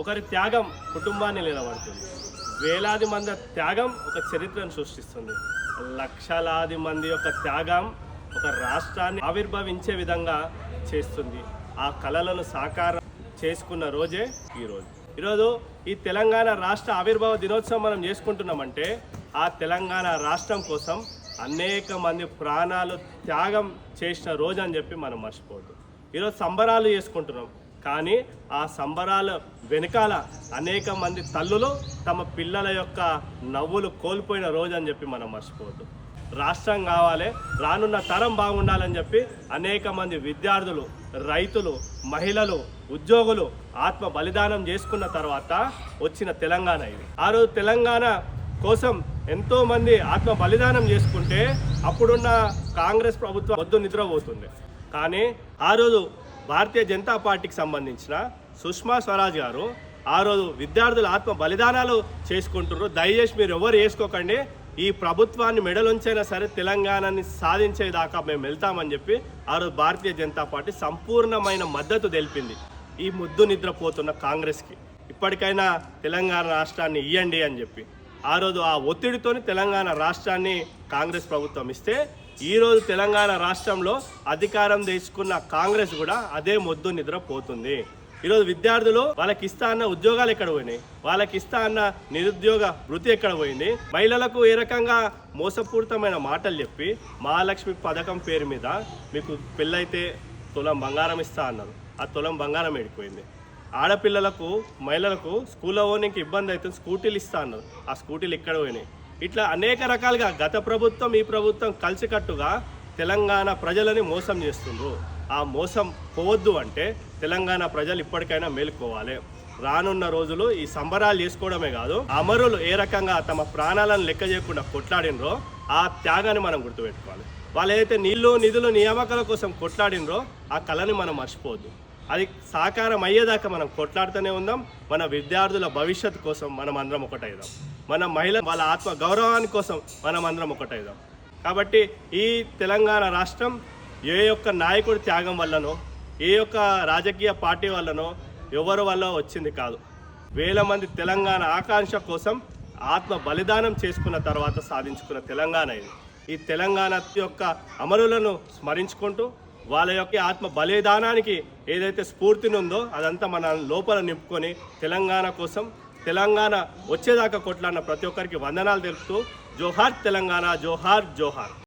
ఒకరి త్యాగం కుటుంబాన్ని నిలబడుతుంది. వేలాది మంది త్యాగం ఒక చరిత్రను సృష్టిస్తుంది. లక్షలాది మంది యొక్క త్యాగం ఒక రాష్ట్రాన్ని ఆవిర్భవించే విధంగా చేస్తుంది. ఆ కళలను సాకారం చేసుకున్న రోజే ఈరోజు ఈ తెలంగాణ రాష్ట్ర ఆవిర్భావ దినోత్సవం మనం చేసుకుంటున్నామంటే ఆ తెలంగాణ రాష్ట్రం కోసం అనేక మంది ప్రాణాలు త్యాగం చేసిన రోజు అని చెప్పి మనం మర్చిపోవద్దు. ఈరోజు సంబరాలు చేసుకుంటున్నాం, కానీ ఆ సంబరాల వెనకాల అనేక మంది తల్లులు తమ పిల్లల యొక్క నవ్వులు కోల్పోయిన రోజు అని చెప్పి మనం మర్చిపోవద్దు. రాష్ట్రం కావాలి, రానున్న తరం బాగుండాలని చెప్పి అనేక మంది విద్యార్థులు, రైతులు, మహిళలు, ఉద్యోగులు ఆత్మ బలిదానం చేసుకున్న తర్వాత వచ్చిన తెలంగాణ ఇది. ఆ రోజు తెలంగాణ కోసం ఎంతోమంది ఆత్మ బలిదానం చేసుకుంటే అప్పుడున్న కాంగ్రెస్ ప్రభుత్వం వద్దు నిద్రపోతుంది. కానీ ఆ రోజు భారతీయ జనతా పార్టీకి సంబంధించిన సుష్మా స్వరాజ్ గారు ఆ రోజు విద్యార్థుల ఆత్మ బలిదానాలు చేసుకుంటున్నారు. దయచేసి మీరు ఎవరు వేసుకోకండి, ఈ ప్రభుత్వాన్ని మెడలుంచైనా సరే తెలంగాణని సాధించేదాకా మేము వెళ్తామని చెప్పి ఆ రోజు భారతీయ జనతా పార్టీ సంపూర్ణమైన మద్దతు తెలిపింది. ఈ ముద్దు నిద్రపోతున్న కాంగ్రెస్కి ఇప్పటికైనా తెలంగాణ రాష్ట్రాన్ని ఇవ్వండి అని చెప్పి ఆ రోజు ఆ ఒత్తిడితోని తెలంగాణ రాష్ట్రాన్ని కాంగ్రెస్ ప్రభుత్వం ఇస్తే ఈరోజు తెలంగాణ రాష్ట్రంలో అధికారం తీసుకున్న కాంగ్రెస్ కూడా అదే మొద్దు నిద్రపోతుంది. ఈరోజు విద్యార్థులు వాళ్ళకి ఇస్తా అన్న ఉద్యోగాలు ఎక్కడ పోయినాయి, వాళ్ళకి ఇస్తా అన్న నిరుద్యోగ వృత్తి ఎక్కడ పోయింది, మహిళలకు ఏ రకంగా మోసపూరితమైన మాటలు చెప్పి మహాలక్ష్మి పథకం పేరు మీద మీకు పెళ్ళైతే తులం బంగారం ఇస్తా అన్నారు. ఆ తులం బంగారం ఏడిపోయింది. ఆడపిల్లలకు, మహిళలకు స్కూల్లో పోనీకి ఇబ్బంది అవుతుంది, స్కూటీలు ఇస్తా అన్నారు. ఆ స్కూటీలు ఎక్కడ పోయినాయి. ఇట్లా అనేక రకాలుగా గత ప్రభుత్వం ఈ ప్రభుత్వం కలిసికట్టుగా తెలంగాణ ప్రజలని మోసం చేస్తుండ్రు. ఆ మోసం పోవద్దు అంటే తెలంగాణ ప్రజలు ఇప్పటికైనా మేలుకోవాలి. రానున్న రోజులు ఈ సంబరాలు చేసుకోవడమే కాదు, అమరులు ఏ రకంగా తమ ప్రాణాలను లెక్క చేయకుండా కొట్లాడినరో ఆ త్యాగాన్ని మనం గుర్తుపెట్టుకోవాలి. వాళ్ళు ఏదైతే నీళ్లు, నిధులు, నియామకాల కోసం కొట్లాడినరో ఆ కళని మనం మర్చిపోవద్దు. అది సాకారం అయ్యేదాకా మనం కొట్లాడుతూనే ఉందాం. మన విద్యార్థుల భవిష్యత్తు కోసం మనం అందరం ఒకటైదాం. మన మహిళ వాళ్ళ ఆత్మ గౌరవాని కోసం మనం అందరం ఒకటైదాం. కాబట్టి ఈ తెలంగాణ రాష్ట్రం ఏ యొక్క నాయకుడి త్యాగం వల్లనో, ఏ యొక్క రాజకీయ పార్టీ వల్లనో, ఎవరి వల్ల వచ్చింది కాదు. వేల మంది తెలంగాణ ఆకాంక్ష కోసం ఆత్మ బలిదానం చేసుకున్న తర్వాత సాధించుకున్న తెలంగాణ ఇది. ఈ తెలంగాణ యొక్క అమరులను స్మరించుకుంటూ వాళ్ళ యొక్క ఆత్మ బలిదానానికి ఏదైతే స్ఫూర్తిని ఉందో అదంతా మన లోపల నింపుకొని తెలంగాణ కోసం, తెలంగాణ వచ్చేదాకా కొట్లాడిన ప్రతి ఒక్కరికి వందనాలు తెలుపుతూ జోహార్ తెలంగాణ, జోహార్ జోహార్.